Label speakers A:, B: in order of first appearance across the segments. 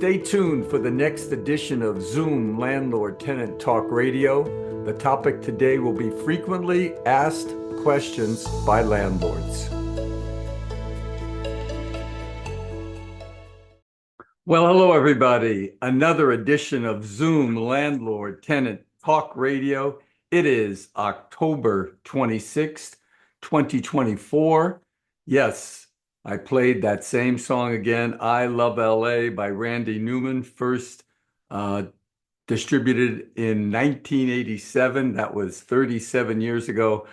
A: Stay tuned for the next edition of Zoom Landlord Tenant Talk Radio. The topic today will be frequently asked questions by landlords. Well, hello, everybody. Another edition of Zoom Landlord Tenant Talk Radio. It is October 26th, 2024. Yes, I played that same song again, I Love LA by Randy Newman, first distributed in 1987. That was 37 years ago.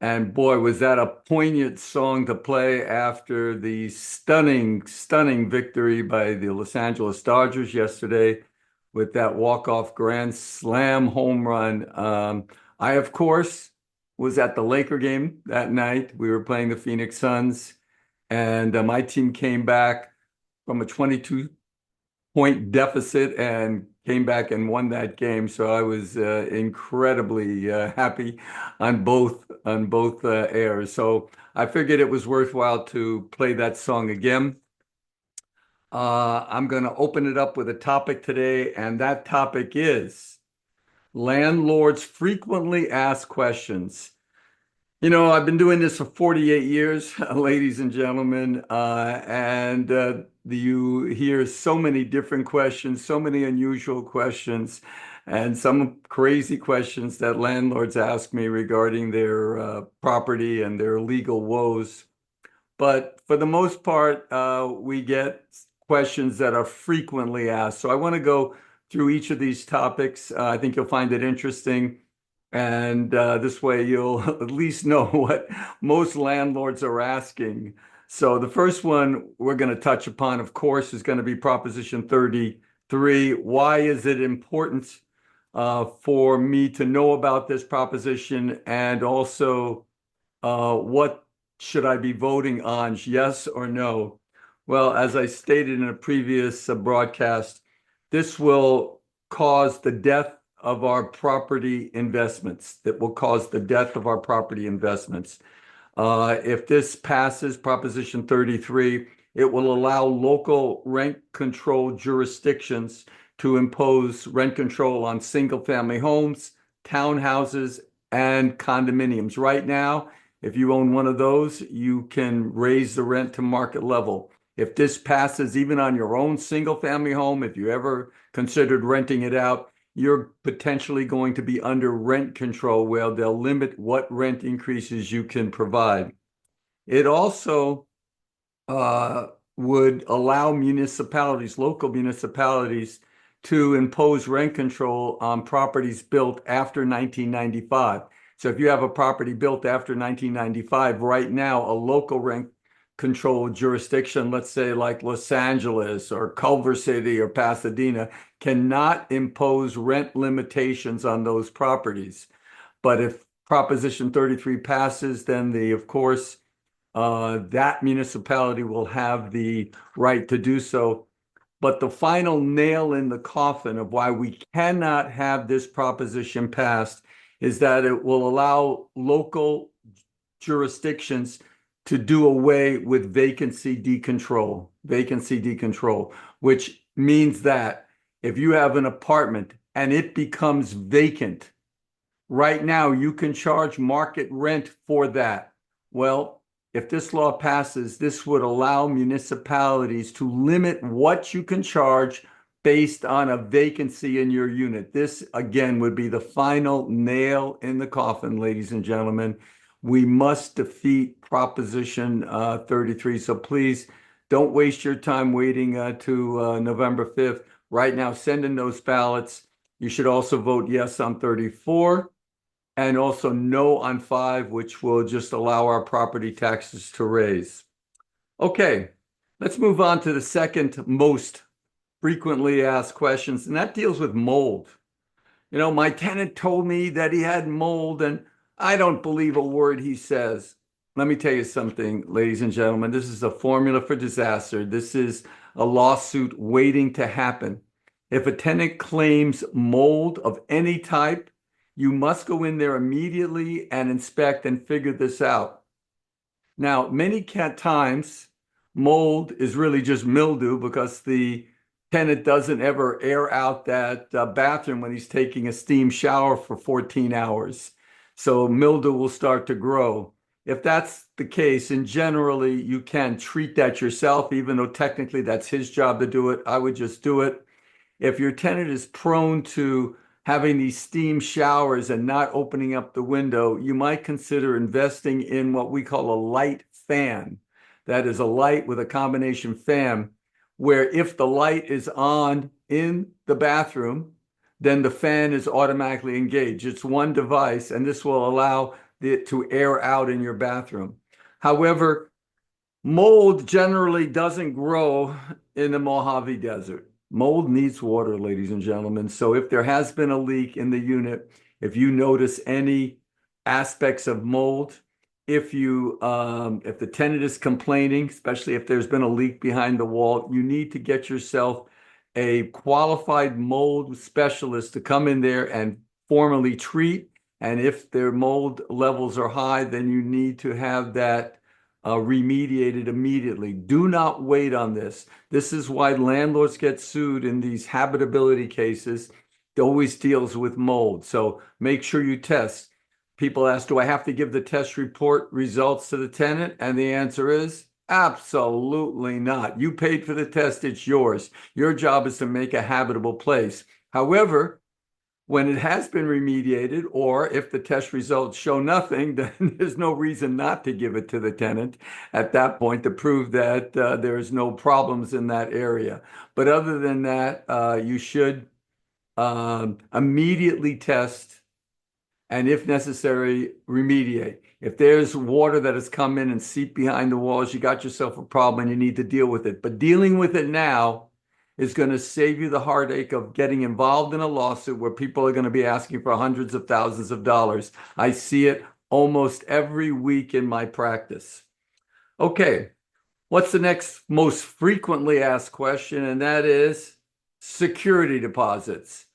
A: And boy, was that a poignant song to play after the stunning, stunning victory by the Los Angeles Dodgers yesterday with that walk-off grand slam home run. I, of course, was at the Laker game that night. We were playing the Phoenix Suns, and my team came back from a 22-point deficit and came back and won that game. So I was incredibly happy on both airs. So I figured it was worthwhile to play that song again. I'm going to open it up with a topic today, and that topic is landlords frequently asked questions. You know, I've been doing this for 48 years, ladies and gentlemen, and you hear so many different questions, so many unusual questions, and some crazy questions that landlords ask me regarding their property and their legal woes. But for the most part, we get questions that are frequently asked. So I want to go through each of these topics. I think you'll find it interesting. And this way you'll at least know what most landlords are asking. So the first one we're going to touch upon, of course, is going to be Proposition 33. Why is it important for me to know about this proposition? And also, what should I be voting on, yes or no? Well, as I stated in a previous broadcast, this will cause the death of our property investments. That will cause the death of our property investments. If this passes, Proposition 33, it will allow local rent control jurisdictions to impose rent control on single-family homes, townhouses, and condominiums. Right now, if you own one of those, you can raise the rent to market level. If this passes, even on your own single-family home, if you ever considered renting it out, you're potentially going to be under rent control where they'll limit what rent increases you can provide. It also would allow municipalities, local municipalities, to impose rent control on properties built after 1995. So if you have a property built after 1995, right now, a local rent control jurisdiction, let's say like Los Angeles or Culver City or Pasadena, cannot impose rent limitations on those properties. But if Proposition 33 passes, then of course, that municipality will have the right to do so. But the final nail in the coffin of why we cannot have this proposition passed is that it will allow local jurisdictions to do away with vacancy decontrol, which means that if you have an apartment and it becomes vacant, right now you can charge market rent for that. Well, if this law passes, this would allow municipalities to limit what you can charge based on a vacancy in your unit. This, again, would be the final nail in the coffin, ladies and gentlemen. We must defeat Proposition 33. So please don't waste your time waiting to November 5th. Right now, send in those ballots. You should also vote yes on 34 and also no on 5, which will just allow our property taxes to raise. Okay, let's move on to the second most frequently asked questions, and that deals with mold. You know, my tenant told me that he had mold, and I don't believe a word he says. Let me tell you something, ladies and gentlemen. This is a formula for disaster. This is a lawsuit waiting to happen. If a tenant claims mold of any type, you must go in there immediately and inspect and figure this out. Now, many times, mold is really just mildew because the tenant doesn't ever air out that bathroom when he's taking a steam shower for 14 hours. So mildew will start to grow. If that's the case, and generally you can treat that yourself, even though technically that's his job to do it, I would just do it. If your tenant is prone to having these steam showers and not opening up the window, you might consider investing in what we call a light fan. That is a light with a combination fan, where if the light is on in the bathroom, then the fan is automatically engaged. It's one device, and this will allow it to air out in your bathroom. However, mold generally doesn't grow in the Mojave Desert. Mold needs water, ladies and gentlemen. So if there has been a leak in the unit, if you notice any aspects of mold, if the tenant is complaining, especially if there's been a leak behind the wall, you need to get yourself a qualified mold specialist to come in there and formally treat. And if their mold levels are high, then you need to have that remediated immediately. Do not wait on this. This is why landlords get sued in these habitability cases. It always deals with mold. So make sure you test. People ask, do I have to give the test report results to the tenant? And the answer is absolutely not. You paid for the test, it's yours. Your job is to make a habitable place. However, when it has been remediated, or if the test results show nothing, then there's no reason not to give it to the tenant at that point to prove that there's no problems in that area. But other than that, you should immediately test and, if necessary, remediate. If there's water that has come in and seeped behind the walls, you got yourself a problem and you need to deal with it. But dealing with it now is going to save you the heartache of getting involved in a lawsuit where people are going to be asking for hundreds of thousands of dollars. I see it almost every week in my practice. Okay, what's the next most frequently asked question? And that is security deposits.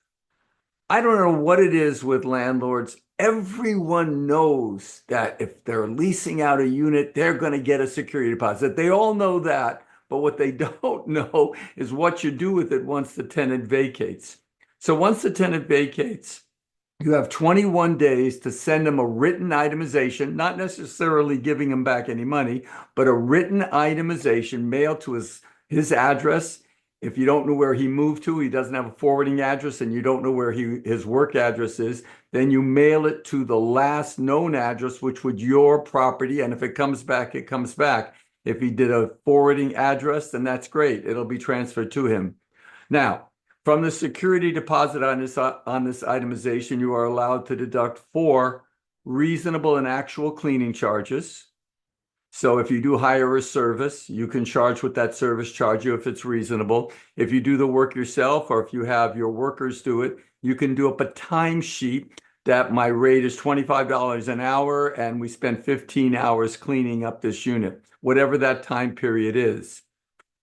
A: I don't know what it is with landlords. Everyone knows that if they're leasing out a unit, they're going to get a security deposit. They all know that. But what they don't know is what you do with it once the tenant vacates. So once the tenant vacates, you have 21 days to send them a written itemization, not necessarily giving them back any money, but a written itemization mailed to his address. If you don't know where he moved to, he doesn't have a forwarding address, and you don't know where his work address is, then you mail it to the last known address, which would your property. And if it comes back, it comes back. If he did a forwarding address, then that's great. It'll be transferred to him. Now, from the security deposit on this itemization, you are allowed to deduct 4 reasonable and actual cleaning charges. So if you do hire a service, you can charge what that service charge you if it's reasonable. If you do the work yourself, or if you have your workers do it, you can do up a timesheet that my rate is $25 an hour and we spend 15 hours cleaning up this unit, whatever that time period is.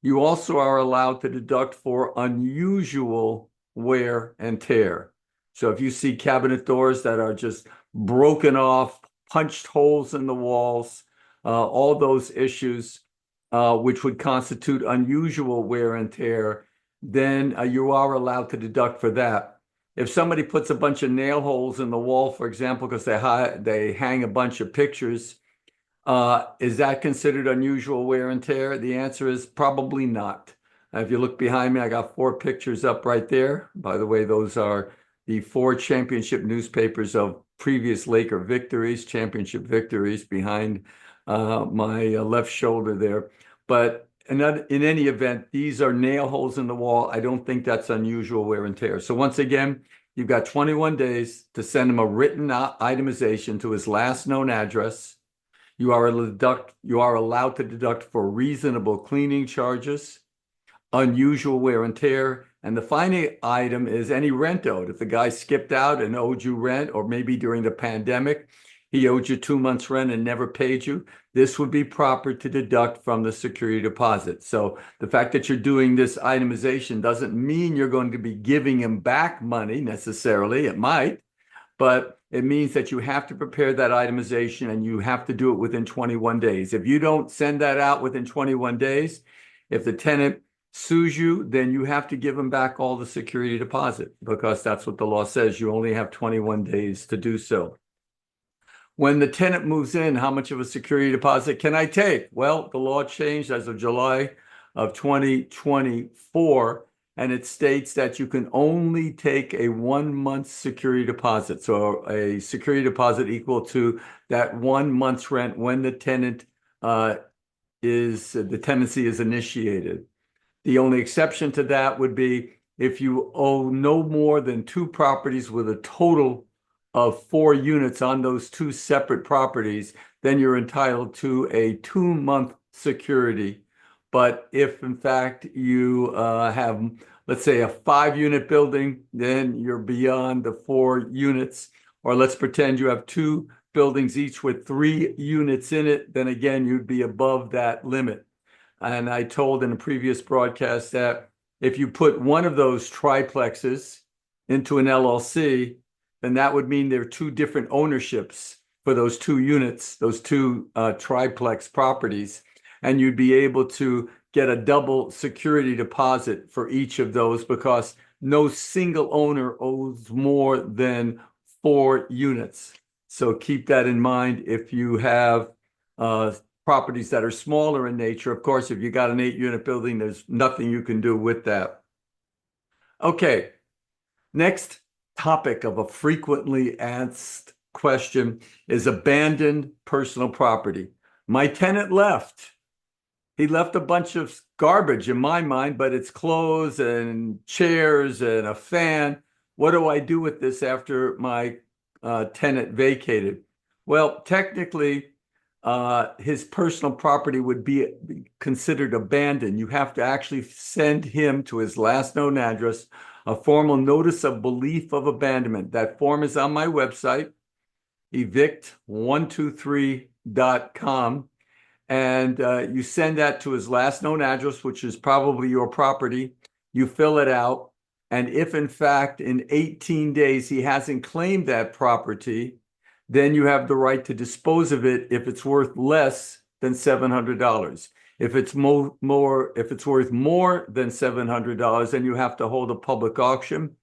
A: You also are allowed to deduct for unusual wear and tear. So if you see cabinet doors that are just broken off, punched holes in the walls, all those issues, which would constitute unusual wear and tear, then you are allowed to deduct for that. If somebody puts a bunch of nail holes in the wall, for example, because they hang a bunch of pictures, is that considered unusual wear and tear? The answer is probably not. If you look behind me, I got 4 pictures up right there. By the way, those are the 4 championship newspapers of previous Laker victories, championship victories behind my left shoulder there. But in any event, these are nail holes in the wall. I don't think that's unusual wear and tear. So once again, you've got 21 days to send him a written itemization to his last known address. You are allowed to deduct for reasonable cleaning charges, unusual wear and tear, and the final item is any rent owed. If the guy skipped out and owed you rent, or maybe during the pandemic, he owed you 2 months rent and never paid you, this would be proper to deduct from the security deposit. So the fact that you're doing this itemization doesn't mean you're going to be giving him back money necessarily. It might, but it means that you have to prepare that itemization and you have to do it within 21 days. If you don't send that out within 21 days, if the tenant sues you, then you have to give him back all the security deposit because that's what the law says. You only have 21 days to do so. When the tenant moves in, how much of a security deposit can I take? Well, the law changed as of July of 2024, and it states that you can only take a 1 month security deposit. So a security deposit equal to that 1 month's rent when the tenancy is initiated. The only exception to that would be if you owe no more than two properties with a total of 4 units on those two separate properties, then you're entitled to a 2 month security. But if in fact you have, let's say, a 5 unit building, then you're beyond the 4 units. Or let's pretend you have two buildings each with 3 units in it, then again, you'd be above that limit. And I told in a previous broadcast that if you put one of those triplexes into an LLC, then that would mean there are two different ownerships for those 2 units, those two triplex properties. And you'd be able to get a double security deposit for each of those because no single owner owes more than 4 units. So keep that in mind if you have properties that are smaller in nature. Of course, if you got an 8 unit building, there's nothing you can do with that. Okay, next topic of a frequently asked question is abandoned personal property. My tenant left. He left a bunch of garbage in my mind, but it's clothes and chairs and a fan. What do I do with this after my tenant vacated? Well, technically, his personal property would be considered abandoned. You have to actually send him to his last known address a formal notice of belief of abandonment. That form is on my website, evict123.com. And you send that to his last known address, which is probably your property. You fill it out. And if in fact in 18 days he hasn't claimed that property, then you have the right to dispose of it if it's worth less than $700. If it's worth more than $700, then you have to hold a public auction.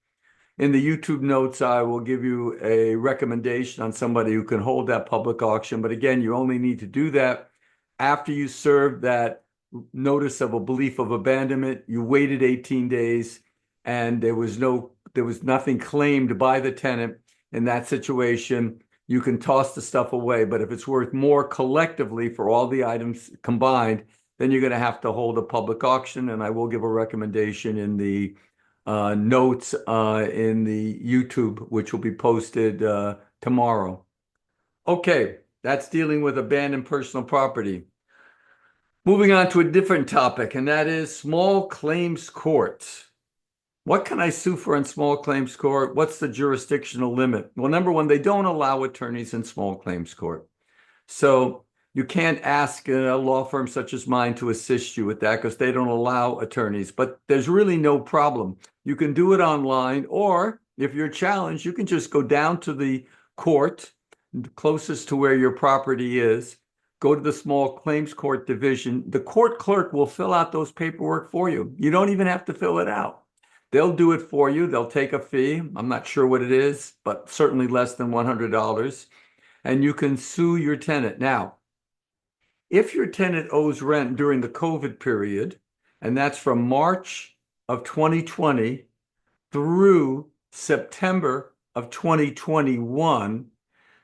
A: In the YouTube notes, I will give you a recommendation on somebody who can hold that public auction. But again, you only need to do that after you serve that notice of a belief of abandonment. You waited 18 days and there was nothing claimed by the tenant. In that situation, you can toss the stuff away. But if it's worth more collectively for all the items combined, then you're going to have to hold a public auction. And I will give a recommendation in the notes in the YouTube, which will be posted tomorrow. Okay, that's dealing with abandoned personal property. Moving on to a different topic, and that is small claims courts. What can I sue for in small claims court? What's the jurisdictional limit? Well, number one, they don't allow attorneys in small claims court. So you can't ask a law firm such as mine to assist you with that because they don't allow attorneys. But there's really no problem. You can do it online, or if you're challenged, you can just go down to the court closest to where your property is, go to the small claims court division. The court clerk will fill out those paperwork for you. You don't even have to fill it out. They'll do it for you. They'll take a fee. I'm not sure what it is, but certainly less than $100. And you can sue your tenant. Now, if your tenant owes rent during the COVID period, and that's from March of 2020 through September of 2021,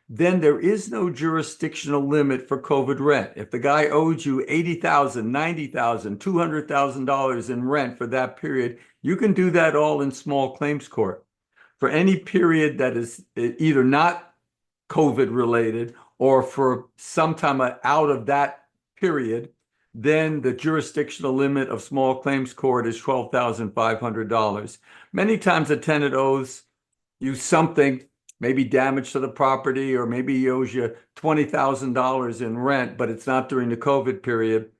A: then there is no jurisdictional limit for COVID rent. If the guy owed you $80,000, $90,000, $200,000 in rent for that period, you can do that all in small claims court. For any period that is either not COVID related or for some time out of that period, then the jurisdictional limit of small claims court is $12,500. Many times a tenant owes you something, maybe damage to the property, or maybe he owes you $20,000 in rent, but it's not during the COVID period.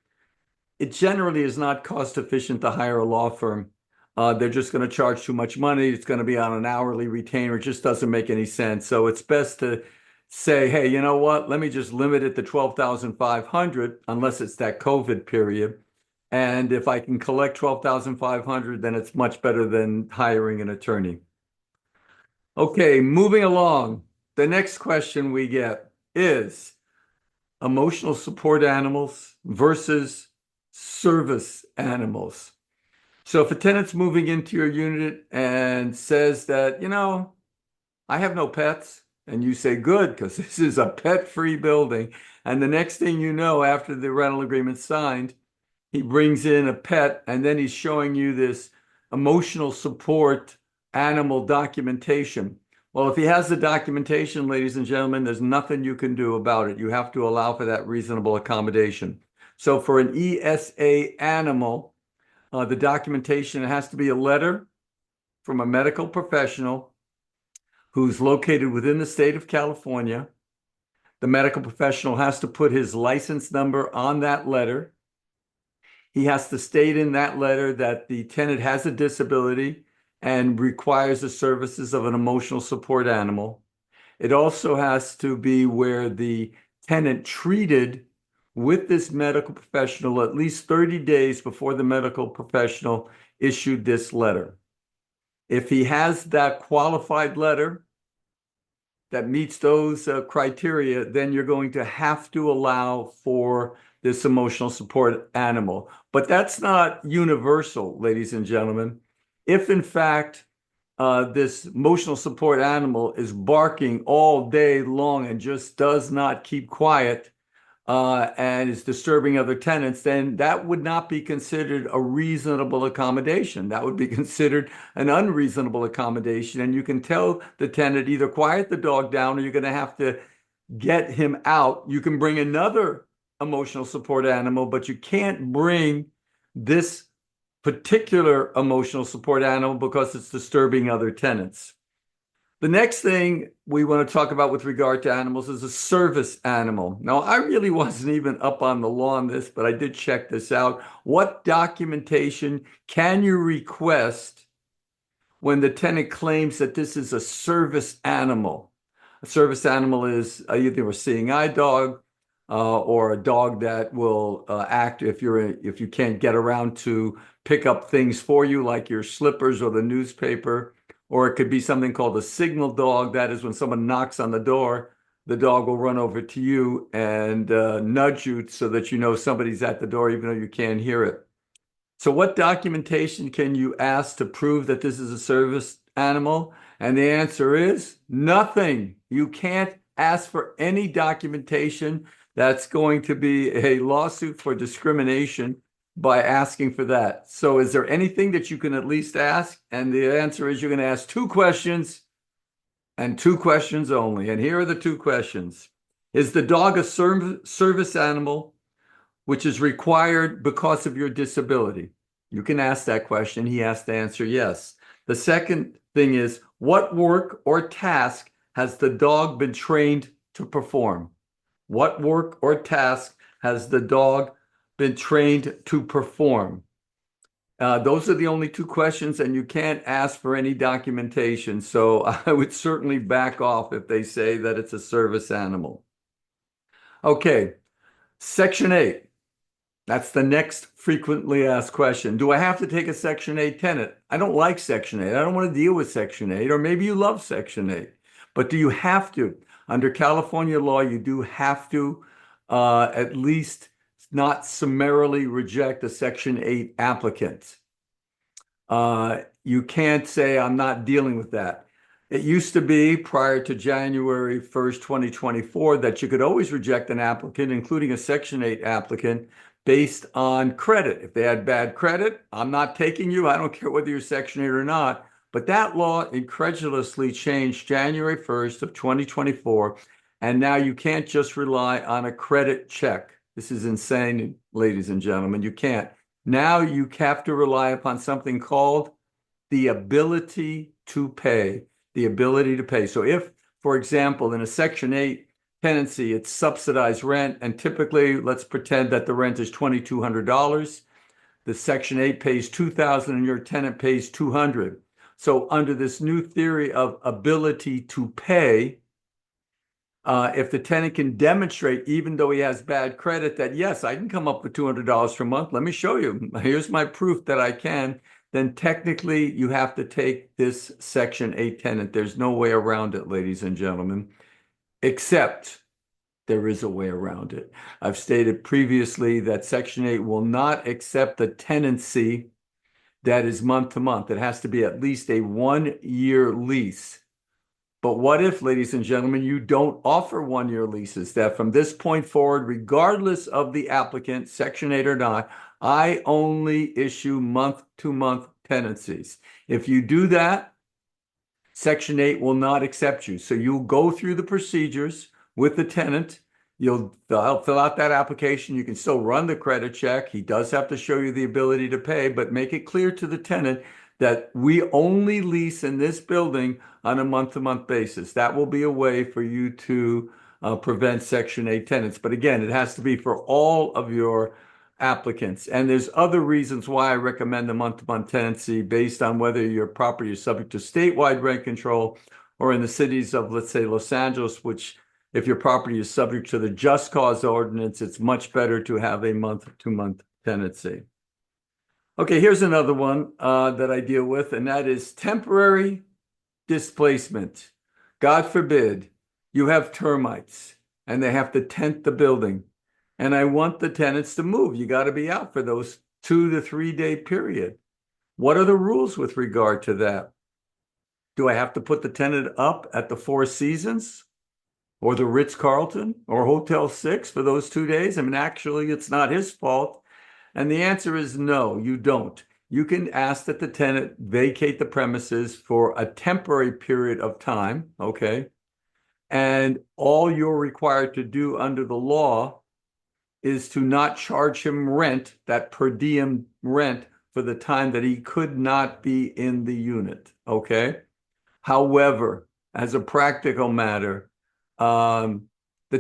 A: It generally is not cost efficient to hire a law firm. They're just going to charge too much money. It's going to be on an hourly retainer. It just doesn't make any sense. So it's best to say, hey, you know what? Let me just limit it to $12,500 unless it's that COVID period. And if I can collect 12,500, then it's much better than hiring an attorney. Okay, moving along. The next question we get is emotional support animals versus service animals. So if a tenant's moving into your unit and says that, I have no pets, and you say, good, because this is a pet-free building. And the next thing you know, after the rental agreement's signed, he brings in a pet, and then he's showing you this emotional support animal documentation. Well, if he has the documentation, ladies and gentlemen, there's nothing you can do about it. You have to allow for that reasonable accommodation. So for an ESA animal, the documentation, it has to be a letter from a medical professional who's located within the state of California. The medical professional has to put his license number on that letter. He has to state in that letter that the tenant has a disability and requires the services of an emotional support animal. It also has to be where the tenant treated with this medical professional at least 30 days before the medical professional issued this letter. If he has that qualified letter that meets those criteria, then you're going to have to allow for this emotional support animal. But that's not universal, ladies and gentlemen. If in fact this emotional support animal is barking all day long and just does not keep quiet and is disturbing other tenants, then that would not be considered a reasonable accommodation. That would be considered an unreasonable accommodation. And you can tell the tenant either quiet the dog down or you're going to have to get him out. You can bring another emotional support animal, but you can't bring this particular emotional support animal because it's disturbing other tenants. The next thing we want to talk about with regard to animals is a service animal. Now, I really wasn't even up on the law on this, but I did check this out. What documentation can you request when the tenant claims that this is a service animal? A service animal is either a seeing eye dog or a dog that will act if you can't get around to pick up things for you, like your slippers or the newspaper. Or it could be something called a signal dog. That is when someone knocks on the door, the dog will run over to you and nudge you so that you know somebody's at the door, even though you can't hear it. So what documentation can you ask to prove that this is a service animal? And the answer is nothing. You can't ask for any documentation. That's going to be a lawsuit for discrimination by asking for that. So is there anything that you can at least ask? And the answer is you're going to ask two questions and two questions only. And here are the two questions. Is the dog a service animal which is required because of your disability? You can ask that question. He has to answer yes. The second thing is, what work or task has the dog been trained to perform? What work or task has the dog been trained to perform? Those are the only two questions, and you can't ask for any documentation. So I would certainly back off if they say that it's a service animal. Okay, Section 8. That's the next frequently asked question. Do I have to take a Section 8 tenant? I don't like Section 8. I don't want to deal with Section 8, or maybe you love Section 8. But do you have to? Under California law, you do have to at least not summarily reject a Section 8 applicant. You can't say, I'm not dealing with that. It used to be prior to January 1st, 2024, that you could always reject an applicant, including a Section 8 applicant, based on credit. If they had bad credit, I'm not taking you. I don't care whether you're Section 8 or not. But that law incredulously changed January 1st of 2024. And now you can't just rely on a credit check. This is insane, ladies and gentlemen. You can't. Now you have to rely upon something called the ability to pay. The ability to pay. So if, for example, in a Section 8 tenancy, it's subsidized rent, and typically, let's pretend that the rent is $2,200. The Section 8 pays $2,000 and your tenant pays $200. So under this new theory of ability to pay, If the tenant can demonstrate, even though he has bad credit, that yes, I can come up with $200 per month. Let me show you. Here's my proof that I can. Then technically you have to take this Section 8 tenant. There's no way around it, ladies and gentlemen, except there is a way around it. I've stated previously that Section 8 will not accept a tenancy that is month to month. It has to be at least a 1-year lease. But what if, ladies and gentlemen, you don't offer 1-year leases? That from this point forward, regardless of the applicant, Section 8 or not, I only issue month-to-month tenancies. If you do that, Section 8 will not accept you. So you'll go through the procedures with the tenant. You'll fill out that application. You can still run the credit check. He does have to show you the ability to pay, but make it clear to the tenant that we only lease in this building on a month-to-month basis. That will be a way for you to prevent Section 8 tenants. But again, it has to be for all of your applicants. And there's other reasons why I recommend the month-to-month tenancy based on whether your property is subject to statewide rent control or in the cities of, let's say, Los Angeles, which if your property is subject to the just cause ordinance, it's much better to have a month-to-month tenancy. Okay, here's another one that I deal with, and that is temporary displacement. God forbid you have termites and they have to tent the building. And I want the tenants to move. You got to be out for those 2 to 3 day period. What are the rules with regard to that? Do I have to put the tenant up at the Four Seasons or the Ritz-Carlton or Hotel 6 for those 2 days? I mean, actually, it's not his fault. And the answer is no, you don't. You can ask that the tenant vacate the premises for a temporary period of time, okay? And all you're required to do under the law is to not charge him rent, that per diem rent, for the time that he could not be in the unit, okay? However, as a practical matter, the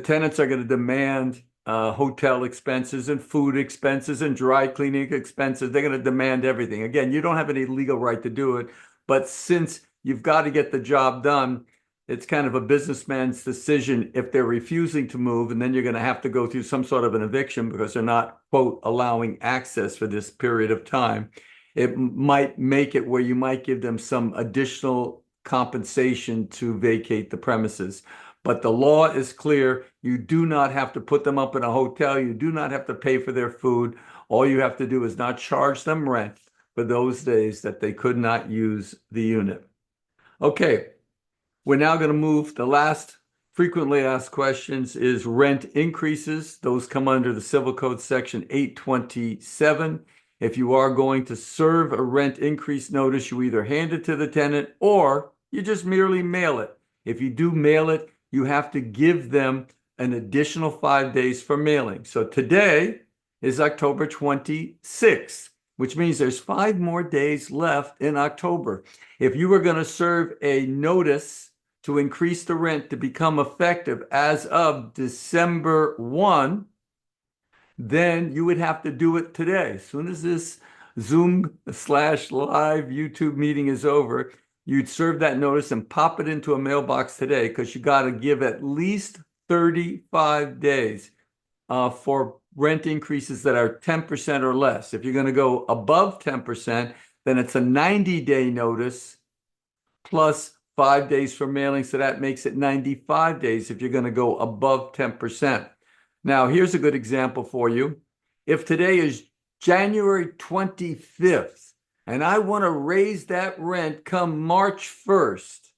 A: tenants are going to demand hotel expenses and food expenses and dry cleaning expenses. They're going to demand everything. Again, you don't have any legal right to do it, but since you've got to get the job done, it's kind of a businessman's decision if they're refusing to move, and then you're going to have to go through some sort of an eviction because they're not, quote, allowing access for this period of time. It might make it where you might give them some additional compensation to vacate the premises. But the law is clear. You do not have to put them up in a hotel. You do not have to pay for their food. All you have to do is not charge them rent for those days that they could not use the unit. Okay, we're now going to move. The last frequently asked questions is rent increases. Those come under the Civil Code Section 827. If you are going to serve a rent increase notice, you either hand it to the tenant or you just merely mail it. If you do mail it, you have to give them an additional 5 days for mailing. So today is October 26th, which means there's 5 more days left in October. If you were going to serve a notice to increase the rent to become effective as of December 1, then you would have to do it today. As soon as this Zoom/live YouTube meeting is over, you'd serve that notice and pop it into a mailbox today because you got to give at least 35 days for rent increases that are 10% or less. If you're going to go above 10%, then it's a 90-day notice plus 5 days for mailing. So that makes it 95 days if you're going to go above 10%. Now, here's a good example for you. If today is January 25th, and I want to raise that rent come March 1st,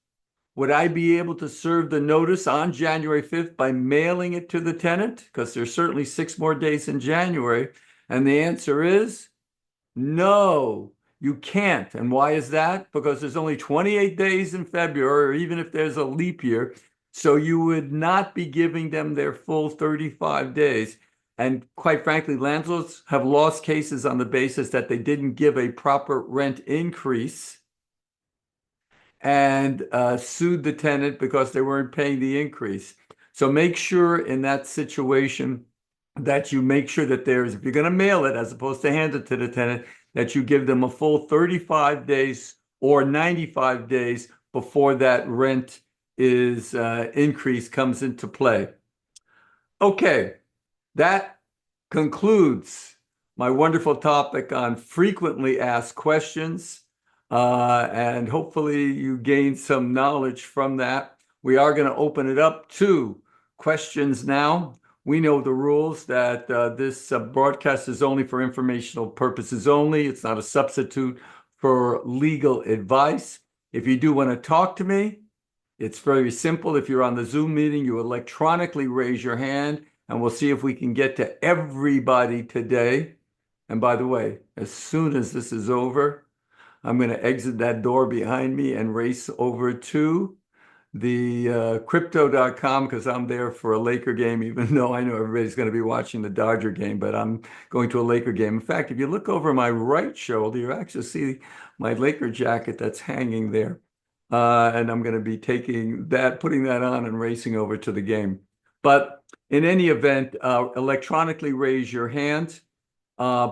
A: would I be able to serve the notice on January 5th by mailing it to the tenant? Because there's certainly 6 more days in January. And the answer is no, you can't. And why is that? Because there's only 28 days in February, or even if there's a leap year. So you would not be giving them their full 35 days. And quite frankly, landlords have lost cases on the basis that they didn't give a proper rent increase and sued the tenant because they weren't paying the increase. So make sure in that situation that you make sure that there's, if you're going to mail it as opposed to hand it to the tenant, that you give them a full 35 days or 95 days before that rent is increased comes into play. Okay, that concludes my wonderful topic on frequently asked questions. And hopefully you gained some knowledge from that. We are going to open it up to questions now. We know the rules that this broadcast is only for informational purposes only. It's not a substitute for legal advice. If you do want to talk to me, it's very simple. If you're on the Zoom meeting, you electronically raise your hand, and we'll see if we can get to everybody today. And by the way, as soon as this is over, I'm going to exit that door behind me and race over to the crypto.com because I'm there for a Laker game, even though I know everybody's going to be watching the Dodger game, but I'm going to a Laker game. In fact, if you look over my right shoulder, you actually see my Laker jacket that's hanging there. And I'm going to be taking that, putting that on and racing over to the game. But in any event, electronically raise your hand.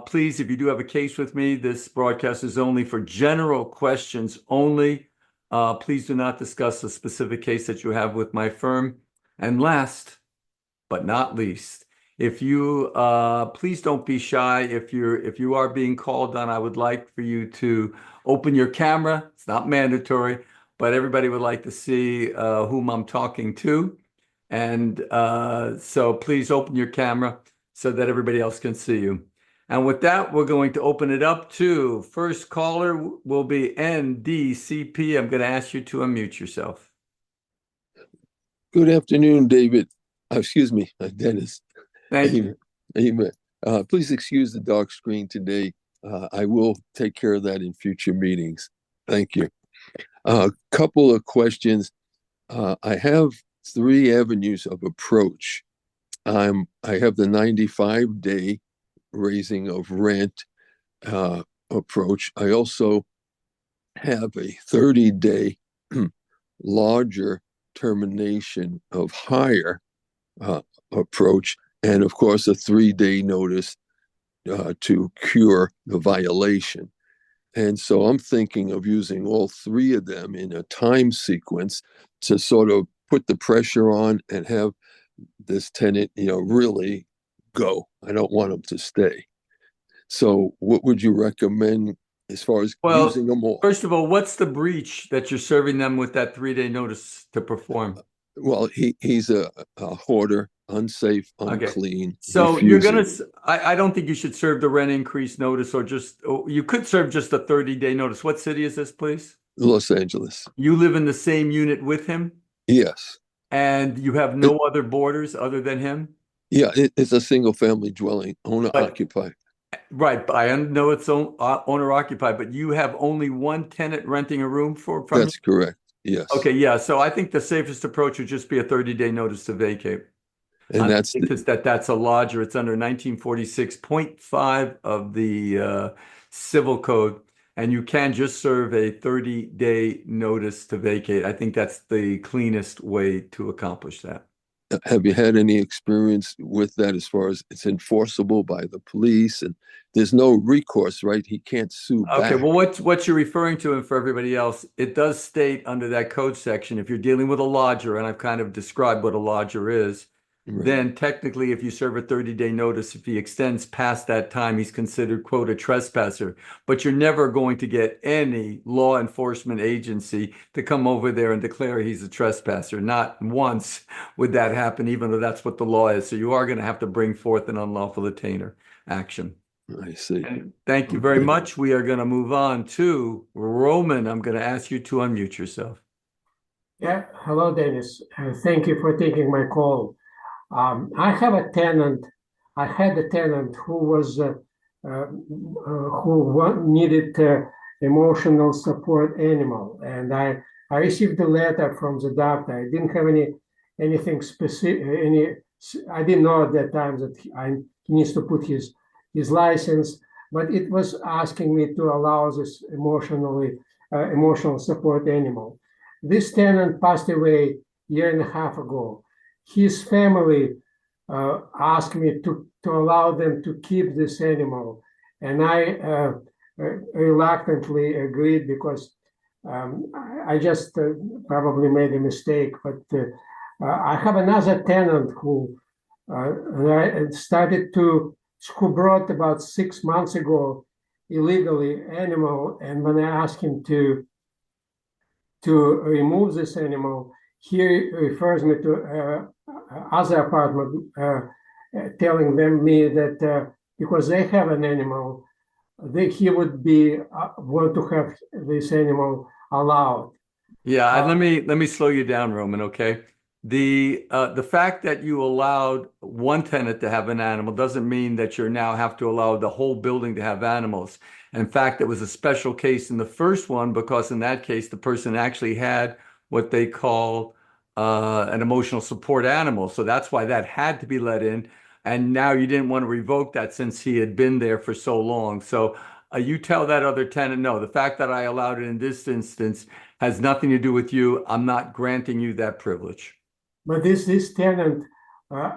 A: Please, if you do have a case with me, this broadcast is only for general questions only. Please do not discuss a specific case that you have with my firm. And last but not least, if you please don't be shy. If you are being called on, I would like for you to open your camera. It's not mandatory, but everybody would like to see whom I'm talking to. And so please open your camera so that everybody else can see you. And with that, we're going to open it up to first caller will be NDCP. I'm going to ask you to unmute yourself.
B: Good afternoon, David. Excuse me, Dennis.
A: Thank you.
B: Amen. Please excuse the dark screen today. I will take care of that in future meetings. Thank you. A couple of questions. I have three avenues of approach. I have the 95-day raising of rent approach. I also have a 30-day larger termination of hire approach, and of course a 3-day notice to cure the violation. And so I'm thinking of using all three of them in a time sequence to sort of put the pressure on and have this tenant, really go. I don't want them to stay. So what would you recommend as far as using them all?
A: First of all, what's the breach that you're serving them with that 3-day notice to perform?
B: Well, he's a hoarder, unsafe, unclean.
A: Okay. So
B: refusing.
A: I don't think you should serve the rent increase notice you could serve just a 30-day notice. What city is this, please?
B: Los Angeles.
A: You live in the same unit with him?
B: Yes.
A: And you have no other boarders other than him?
B: Yeah, it's a single family dwelling, owner occupied.
A: Right. I know it's owner occupied, but you have only one tenant renting a room from you?
B: That's correct. Yes.
A: Okay, yeah. So I think the safest approach would just be a 30-day notice to vacate.
B: And that's
A: that's a lodger. It's under 1946.5 of the Civil Code, and you can just serve a 30-day notice to vacate. I think that's the cleanest way to accomplish that.
B: Have you had any experience with that as far as it's enforceable by the police and there's no recourse, right? He can't sue back.
A: Okay, well, what you're referring to, and for everybody else, it does state under that code section, if you're dealing with a lodger, and I've kind of described what a lodger is, then technically, if you serve a 30-day notice, if he extends past that time, he's considered, quote, a trespasser. But you're never going to get any law enforcement agency to come over there and declare he's a trespasser. Not once would that happen, even though that's what the law is. So you are going to have to bring forth an unlawful detainer action.
B: I see.
A: And thank you very much. We are going to move on to Roman. I'm going to ask you to unmute yourself.
C: Yeah, hello, Dennis. Thank you for taking my call. I have a tenant. I had a tenant who was who needed emotional support animal, and I received a letter from the doctor. I didn't have anything specific. I didn't know at that time that he needs to put his license, but it was asking me to allow this emotional support animal. This tenant passed away a year and a half ago. His family asked me to allow them to keep this animal, and I reluctantly agreed because I just probably made a mistake, but I have another tenant who who brought about 6 months ago illegally animal, and when I asked him to remove this animal, he refers me to other apartment, telling me that because they have an animal, he would be want to have this animal allowed.
A: Yeah, let me slow you down, Roman, okay? The fact that you allowed one tenant to have an animal doesn't mean that you now have to allow the whole building to have animals. In fact, it was a special case in the first one because in that case the person actually had what they call an emotional support animal. So that's why that had to be let in. And now you didn't want to revoke that since he had been there for so long. So you tell that other tenant, no, the fact that I allowed it in this instance has nothing to do with you. I'm not granting you that privilege.
C: But this tenant uh,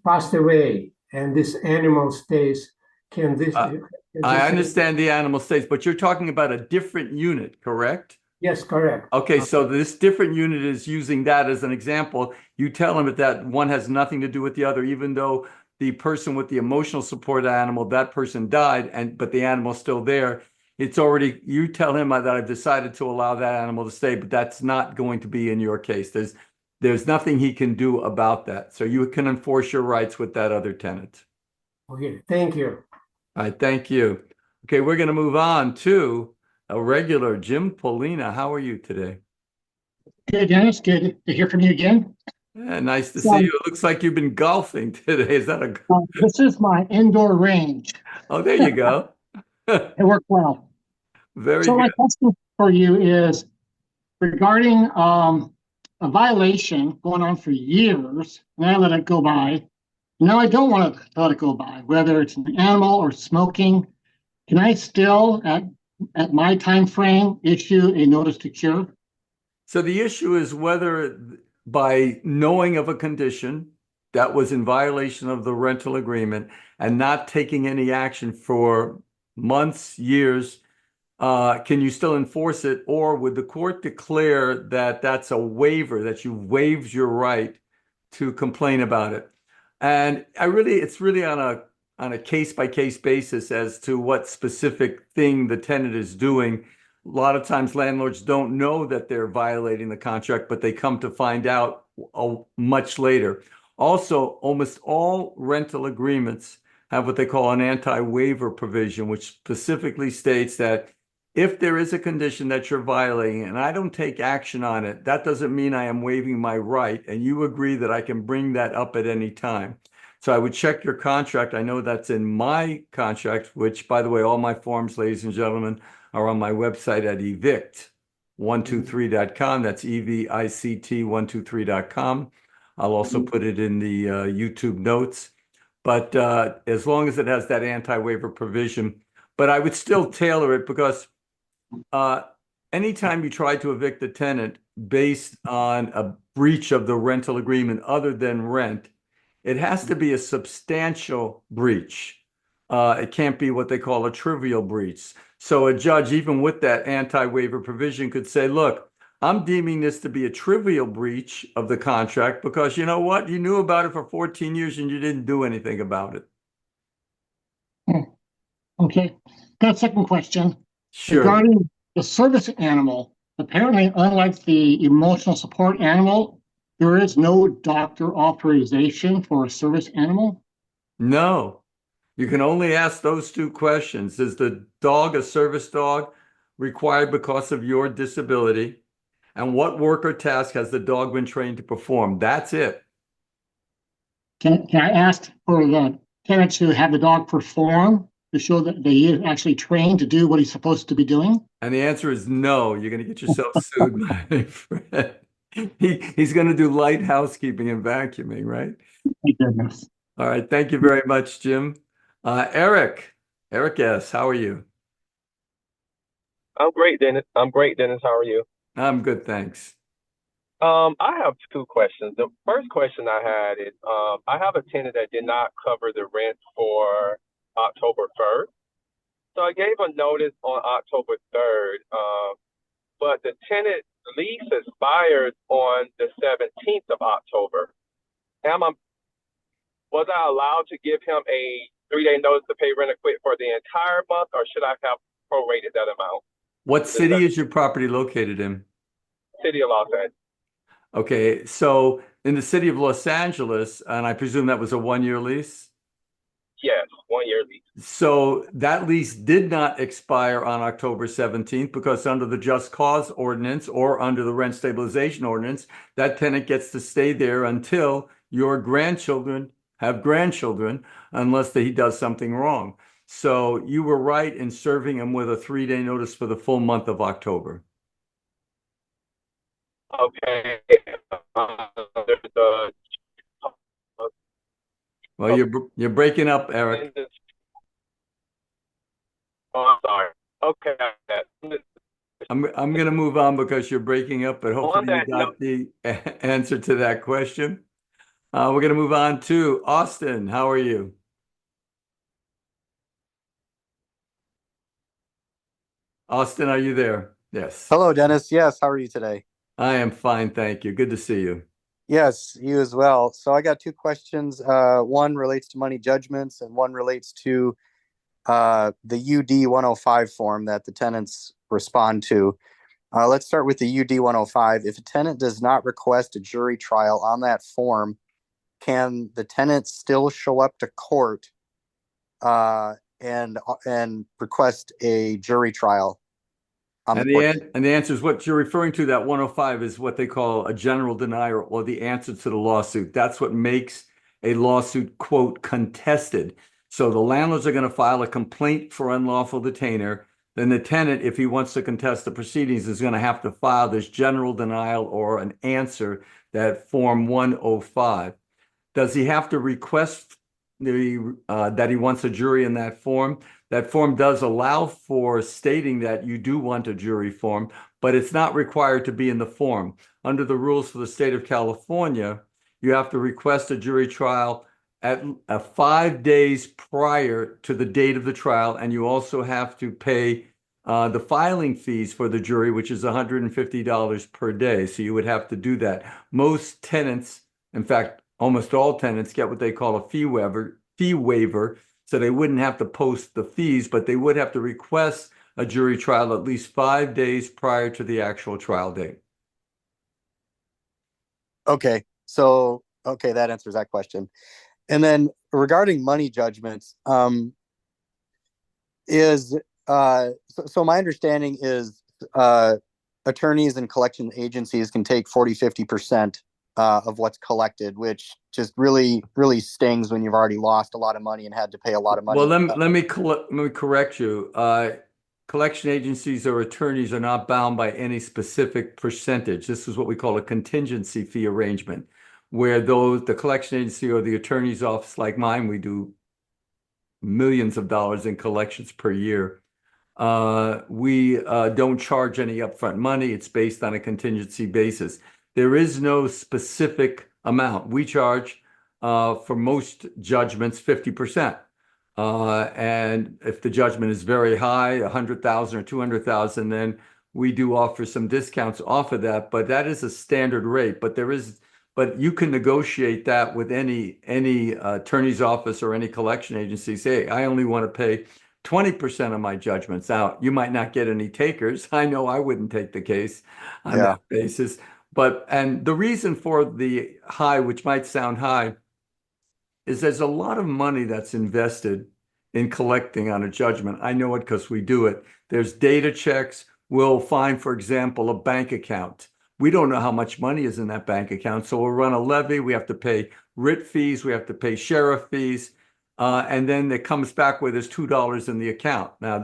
C: passed away, and this animal stays. Can this?
A: Uh,
C: Can
A: I
C: this
A: understand the animal states, but you're talking about a different unit, correct?
C: yes, correct.
A: Okay, so this different unit is using that as an example. You tell them that one has nothing to do with the other, even though the person with the emotional support animal, that person died, and but the animal's still there. It's already, you tell him that I've decided to allow that animal to stay, but that's not going to be in your case. There's nothing he can do about that. So you can enforce your rights with that other tenant.
C: Okay, thank you.
A: All right, thank you. Okay, we're going to move on to a regular Jim Polina. How are you today?
D: Good, Dennis. Good to hear from you again.
A: Yeah, nice to see
D: So,
A: you. It looks like you've been golfing today. Is that a?
D: this is my indoor range.
A: Oh, there you go.
D: It worked well.
A: Very
D: So
A: good.
D: my question for you is regarding a violation going on for years, and I let it go by. Now I don't want to let it go by, whether it's an animal or smoking. Can I still, at my time frame, issue a notice to cure?
A: So the issue is whether by knowing of a condition that was in violation of the rental agreement and not taking any action for months, years, can you still enforce it, or would the court declare that that's a waiver, that you waived your right to complain about it? And it's really on a case by case basis as to what specific thing the tenant is doing. A lot of times landlords don't know that they're violating the contract, but they come to find out much later. Also, almost all rental agreements have what they call an anti-waiver provision, which specifically states that if there is a condition that you're violating and I don't take action on it, that doesn't mean I am waiving my right. And you agree that I can bring that up at any time. So I would check your contract. I know that's in my contract, which, by the way, all my forms, ladies and gentlemen, are on my website at evict123.com. That's EVICT123.com. I'll also put it in the YouTube notes. But as long as it has that anti-waiver provision, but I would still tailor it because uh, anytime you try to evict a tenant based on a breach of the rental agreement other than rent, it has to be a substantial breach. It can't be what they call a trivial breach. So a judge, even with that anti-waiver provision, could say, look, I'm deeming this to be a trivial breach of the contract because you know what? You knew about it for 14 years and you didn't do anything about it.
D: Okay. Got a second question.
A: Sure.
D: Regarding the service animal, apparently, unlike the emotional support animal, there is no doctor authorization for a service animal.
A: No. You can only ask those two questions. Is the dog a service dog required because of your disability? And what work or task has the dog been trained to perform? That's it.
D: Can I ask for the tenants who have the dog perform to show that they is actually trained to do what he's supposed to be doing?
A: And the answer is no. You're going to get yourself sued, my friend. He's going to do light housekeeping and vacuuming, right?
D: Thank goodness.
A: All right. Thank you very much, Jim. Eric. Eric S., how are you?
E: I'm great, Dennis. I'm great, Dennis. How are you?
A: I'm good, thanks.
E: I have two questions. The first question I had is, I have a tenant that did not cover the rent for October 1st. So I gave a notice on October 3rd, but the tenant lease expires on the 17th of October. Was I allowed to give him a 3-day notice to pay rent or quit for the entire month, or should I have prorated that amount?
A: What city is your property located in?
E: City of Los Angeles.
A: Okay, so in the city of Los Angeles, and I presume that was a 1-year lease?
E: Yes, 1-year lease.
A: So that lease did not expire on October 17th because under the just cause ordinance or under the rent stabilization ordinance, that tenant gets to stay there until your grandchildren have grandchildren, unless he does something wrong. So you were right in serving him with a 3-day notice for the full month of October.
E: Okay.
A: Well, you're breaking up, Eric.
E: Oh, I'm sorry. Okay.
A: I'm going to move on because you're breaking up, but
E: On
A: hopefully you
E: that note,
A: got the answer to that question. We're going to move on to Austin. How are you? Austin, are you there? Yes.
F: Hello, Dennis. Yes, how are you today?
A: I am fine, thank you. Good to see you.
F: Yes, you as well. So I got two questions. One relates to money judgments, and one relates to the UD 105 form that the tenants respond to. Let's start with the UD 105. If a tenant does not request a jury trial on that form, can the tenant still show up to court and request a jury trial on the court?
A: And the answer is what you're referring to, that 105 is what they call a general denial or the answer to the lawsuit. That's what makes a lawsuit, quote, contested. So the landlords are going to file a complaint for unlawful detainer. Then the tenant, if he wants to contest the proceedings, is going to have to file this general denial or an answer, that form 105. Does he have to request that he wants a jury in that form? That form does allow for stating that you do want a jury form, but it's not required to be in the form. Under the rules for the state of California, you have to request a jury trial at 5 days prior to the date of the trial, and you also have to pay the filing fees for the jury, which is $150 per day. So you would have to do that. Most tenants, in fact, almost all tenants, get what they call a fee waiver, so they wouldn't have to post the fees, but they would have to request a jury trial at least 5 days prior to the actual trial date.
F: Okay, so that answers that question. And then regarding money judgments, so my understanding is attorneys and collection agencies can take 40-50% of what's collected, which just really stings when you've already lost a lot of money and had to pay a lot of money.
A: Well, let me correct you. Collection agencies or attorneys are not bound by any specific percentage. This is what we call a contingency fee arrangement, where the collection agency or the attorney's office like mine, we do millions of dollars in collections per year. We don't charge any upfront money. It's based on a contingency basis. There is no specific amount. We charge for most judgments 50%. And if the judgment is very high, 100,000 or 200,000, then we do offer some discounts off of that. But that is a standard rate. But you can negotiate that with any attorney's office or any collection agency. Say, I only want to pay 20% of my judgments. Now, you might not get any takers. I know I wouldn't take the case on that basis. And the reason for the high, which might sound high, is there's a lot of money that's invested in collecting on a judgment. I know it because we do it. There's data checks. We'll find, for example, a bank account. We don't know how much money is in that bank account. So we'll run a levy. We have to pay writ fees. We have to pay sheriff fees. And then it comes back where there's $2 in the account. Now,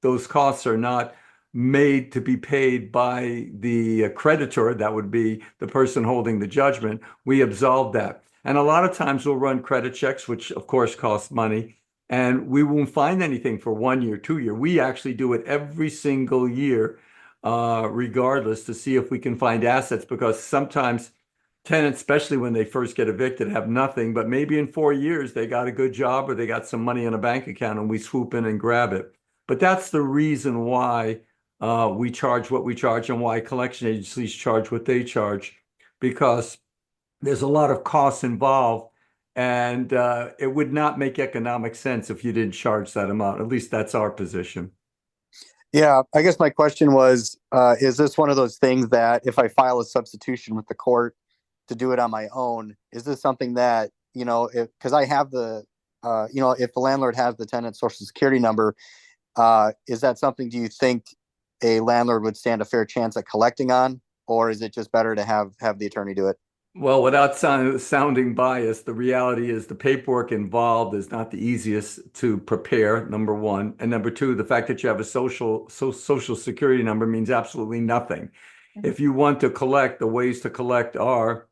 A: those costs are not made to be paid by the creditor. That would be the person holding the judgment. We absolve that. And a lot of times we'll run credit checks, which of course cost money, and we won't find anything for 1 year, 2 year. We actually do it every single year, regardless, to see if we can find assets, because sometimes tenants, especially when they first get evicted, have nothing, but maybe in 4 years they got a good job or they got some money in a bank account and we swoop in and grab it. But that's the reason why we charge what we charge and why collection agencies charge what they charge, because there's a lot of costs involved, and it would not make economic sense if you didn't charge that amount. At least that's our position.
F: Yeah, I guess my question was, is this one of those things that if I file a substitution with the court to do it on my own, is this something that, because I have if the landlord has the tenant social security number, is that something, do you think a landlord would stand a fair chance at collecting on, or is it just better to have the attorney do it?
A: Well, without sounding biased, the reality is the paperwork involved is not the easiest to prepare, number one. And number two, the fact that you have a social security number means absolutely nothing. If you want to collect, the ways to collect are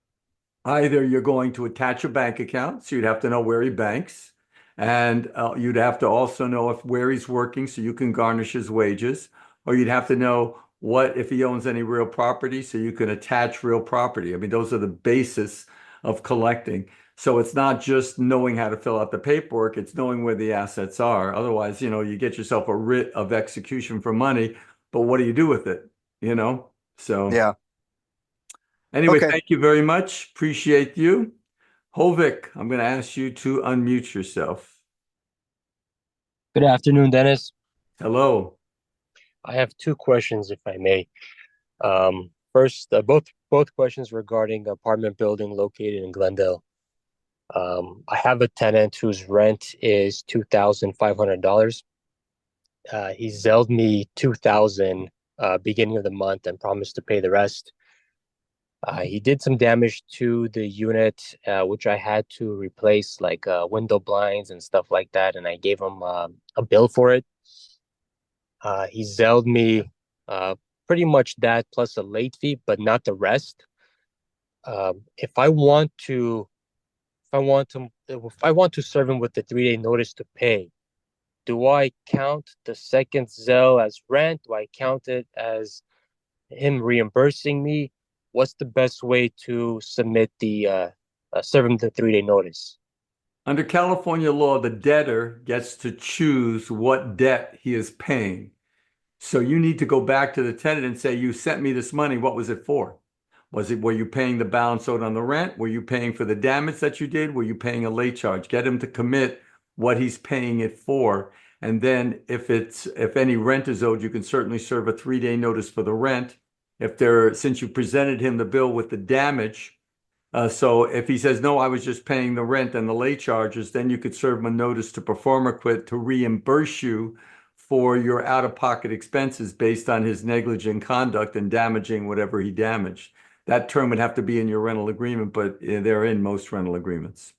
A: either you're going to attach a bank account, so you'd have to know where he banks, and you'd have to also know where he's working so you can garnish his wages, or you'd have to know what if he owns any real property so you can attach real property. I mean, those are the basis of collecting. So it's not just knowing how to fill out the paperwork, it's knowing where the assets are. Otherwise, you get yourself a writ of execution for money, but what do you do with it? So
F: Yeah.
A: anyway,
F: Okay.
A: thank you very much. Appreciate you. Hovik, I'm going to ask you to unmute yourself.
G: Good afternoon, Dennis.
A: Hello.
G: I have two questions, if I may. First, both questions regarding apartment building located in Glendale. I have a tenant whose rent is $2,500. He zelled me $2,000 beginning of the month and promised to pay the rest. He did some damage to the unit, which I had to replace, like window blinds and stuff like that, and I gave him a bill for it. He zelled me pretty much that plus a late fee, but not the rest. If I want to, if I want to serve him with the 3-day notice to pay, do I count the second zell as rent? Do I count it as him reimbursing me? What's the best way to submit the serve him the 3-day notice?
A: Under California law, the debtor gets to choose what debt he is paying. So you need to go back to the tenant and say, you sent me this money. What was it for? Were you paying the balance owed on the rent? Were you paying for the damage that you did? Were you paying a late charge? Get him to commit what he's paying it for. And then if any rent is owed, you can certainly serve a 3-day notice for the rent. Since you presented him the bill with the damage, so if he says, no, I was just paying the rent and the late charges, then you could serve him a notice to perform or quit to reimburse you for your out-of-pocket expenses based on his negligent conduct and damaging whatever he damaged. That term would have to be in your rental agreement, but they're in most rental agreements.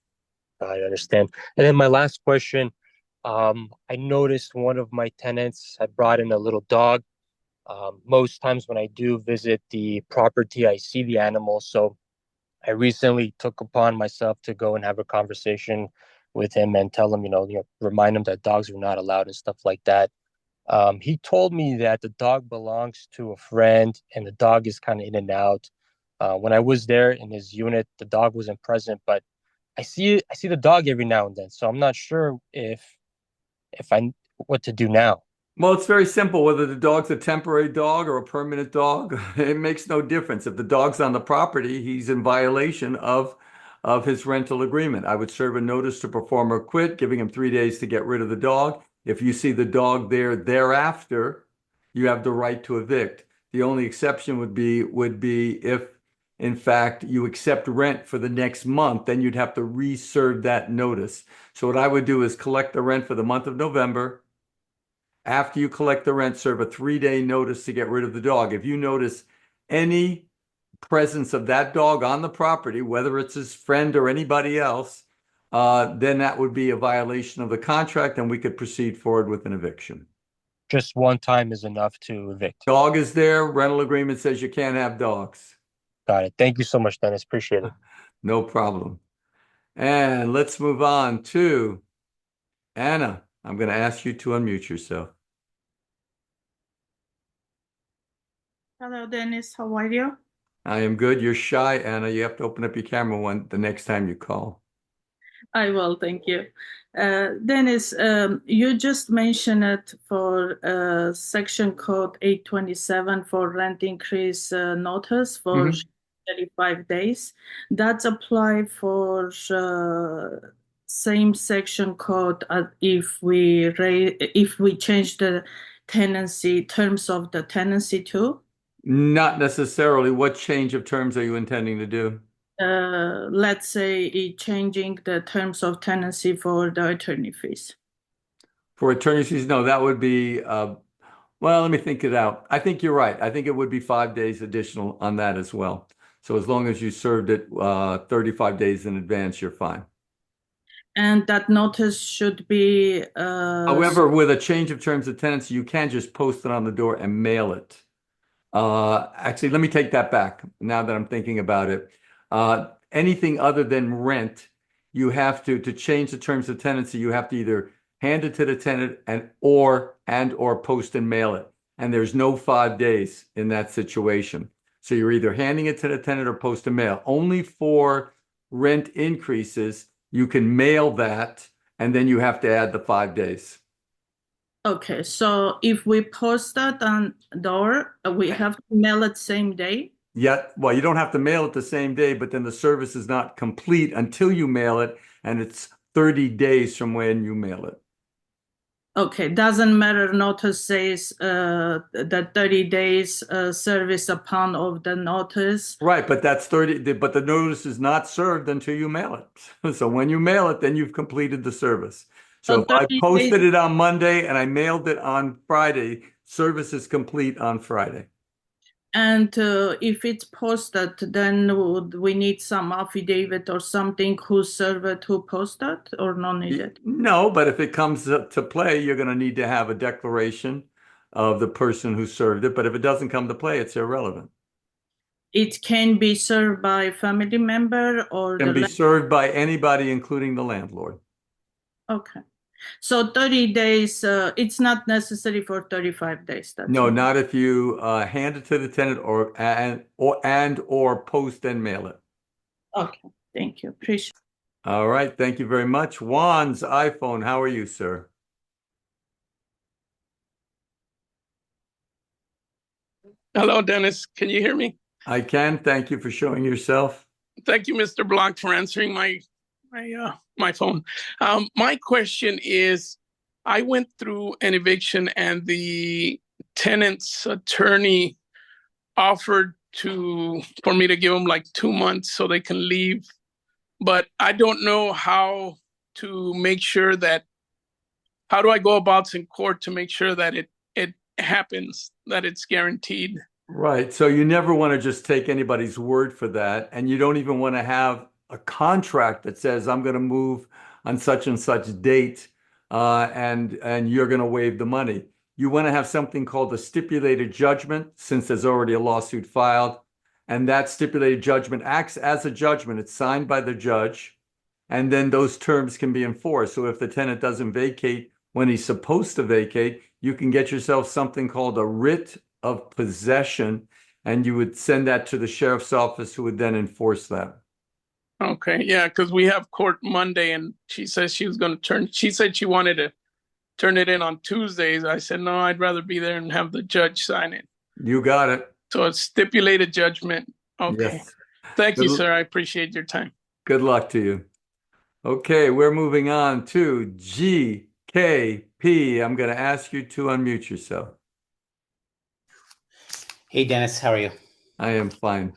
G: I understand. And then my last question, I noticed one of my tenants had brought in a little dog. Most times when I do visit the property, I see the animal. So I recently took upon myself to go and have a conversation with him and tell him, remind him that dogs are not allowed and stuff like that. He told me that the dog belongs to a friend and the dog is kind of in and out. When I was there in his unit, the dog wasn't present, but I see the dog every now and then. So I'm not sure if I what to do now.
A: Well, it's very simple. Whether the dog's a temporary dog or a permanent dog, it makes no difference. If the dog's on the property, he's in violation of his rental agreement. I would serve a notice to perform or quit, giving him 3 days to get rid of the dog. If you see the dog there thereafter, you have the right to evict. The only exception would be if, in fact, you accept rent for the next month, then you'd have to reserve that notice. So what I would do is collect the rent for the month of November. After you collect the rent, serve a 3-day notice to get rid of the dog. If you notice any presence of that dog on the property, whether it's his friend or anybody else, then that would be a violation of the contract and we could proceed forward with an eviction.
G: Just one time is enough to evict.
A: Dog is there. Rental agreement says you can't have dogs.
G: Got it. Thank you so much, Dennis. Appreciate it.
A: No problem. And let's move on to Anna. I'm going to ask you to unmute yourself.
H: Hello, Dennis. How are you?
A: I am good. You're shy, Anna. You have to open up your camera the next time you call.
H: I will, thank you. Dennis, you just mentioned it for section code 827 for rent increase notice for
A: Mhm.
H: 35 days. That's applied for same section code if we change the tenancy terms of the tenancy too.
A: Not necessarily. What change of terms are you intending to do?
H: Let's say changing the terms of tenancy for the attorney fees.
A: For attorney fees, no, that would be, well, let me think it out. I think you're right. I think it would be 5 days additional on that as well. So as long as you served it 35 days in advance, you're fine.
H: And that notice should be
A: However, with a change of terms of tenancy, you can just post it on the door and mail it. Actually, let me take that back now that I'm thinking about it. Anything other than rent, you have to change the terms of tenancy, you have to either hand it to the tenant and or post and mail it. And there's no 5 days in that situation. So you're either handing it to the tenant or post and mail. Only for rent increases, you can mail that, and then you have to add the 5 days.
H: okay. So if we post that on door, we have to mail it same day.
A: Yeah, well, you don't have to mail it the same day, but then the service is not complete until you mail it, and it's 30 days from when you mail it.
H: Okay, doesn't matter. Notice says that 30 days service upon of the notice.
A: Right, but that's 30, but the notice is not served until you mail it. So when you mail it, then you've completed the service. So
H: So
A: if I
H: 30
A: posted
H: days,
A: it on Monday and I mailed it on Friday, service is complete on Friday.
H: and if it's posted, then would we need some affidavit or something who served it, who posted, or no needed?
A: No, but if it comes to play, you're going to need to have a declaration of the person who served it. But if it doesn't come to play, it's irrelevant.
H: It can be served by family member or
A: Can
H: the
A: be served by anybody, including the landlord.
H: okay. So 30 days, it's not necessary for 35 days. That's
A: No,
H: all.
A: not if you hand it to the tenant or post and mail it.
H: Okay, thank you. Appreciate
A: All right, thank you very much. Juan's iPhone, how are you, sir?
I: Hello, Dennis. Can you hear me?
A: I can. Thank you for showing yourself.
I: Thank you, Mr. Block, for answering my phone. My question is, I went through an eviction and the tenant's attorney offered for me to give them like 2 months so they can leave, but I don't know how to make sure that. How do I go about in court to make sure that it happens, that it's guaranteed?
A: Right. So you never want to just take anybody's word for that. And you don't even want to have a contract that says, I'm going to move on such and such date, and you're going to waive the money. You want to have something called a stipulated judgment, since there's already a lawsuit filed. And that stipulated judgment acts as a judgment. It's signed by the judge. And then those terms can be enforced. So if the tenant doesn't vacate when he's supposed to vacate, you can get yourself something called a writ of possession, and you would send that to the sheriff's office, who would then enforce that.
I: Okay, yeah, because we have court Monday, and she says she was going to she said she wanted to turn it in on Tuesdays. I said, no, I'd rather be there and have the judge sign it.
A: You got it.
I: So it's stipulated judgment. Okay.
A: Yes.
I: Thank you,
A: Good-
I: sir. I appreciate your time.
A: Good luck to you. Okay, we're moving on to GKP. I'm going to ask you to unmute yourself.
J: Hey, Dennis, how are you?
A: I am fine.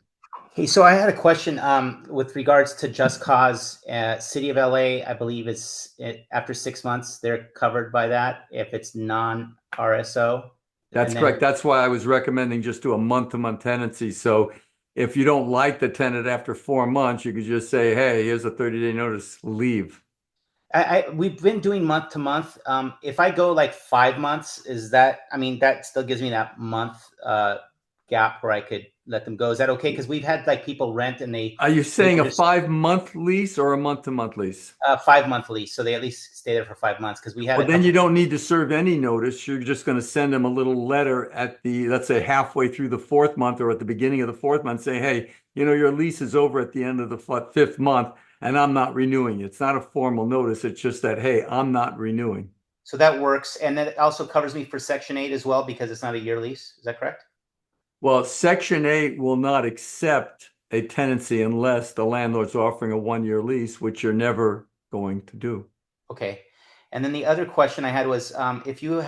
J: Hey, so I had a question with regards to Just Cause. City of LA, I believe after 6 months, they're covered by that if it's non-RSO.
A: That's correct. That's why I was recommending just do a month-to-month tenancy. So if you don't like the tenant after 4 months, you could just say, hey, here's a 30-day notice, leave.
J: We've been doing month to month. If I go like 5 months, that still gives me that month gap where I could let them go. Is that okay? Because we've had like people rent and they.
A: Are you saying a 5-month lease or a month-to-month lease?
J: 5-month lease, so they at least stay there for 5 months because we had.
A: Well, then you don't need to serve any notice. You're just going to send them a little letter at let's say halfway through the 4th month or at the beginning of the 4th month, say, hey, your lease is over at the end of the 5th month. and I'm not renewing. It's not a formal notice. It's just that, hey, I'm not renewing.
J: So that works. And then it also covers me for Section 8 as well because it's not a year lease. Is that correct?
A: Well, Section 8 will not accept a tenancy unless the landlord's offering a 1-year lease, which you're never going to do.
J: Okay. And then the other question I had was, if you're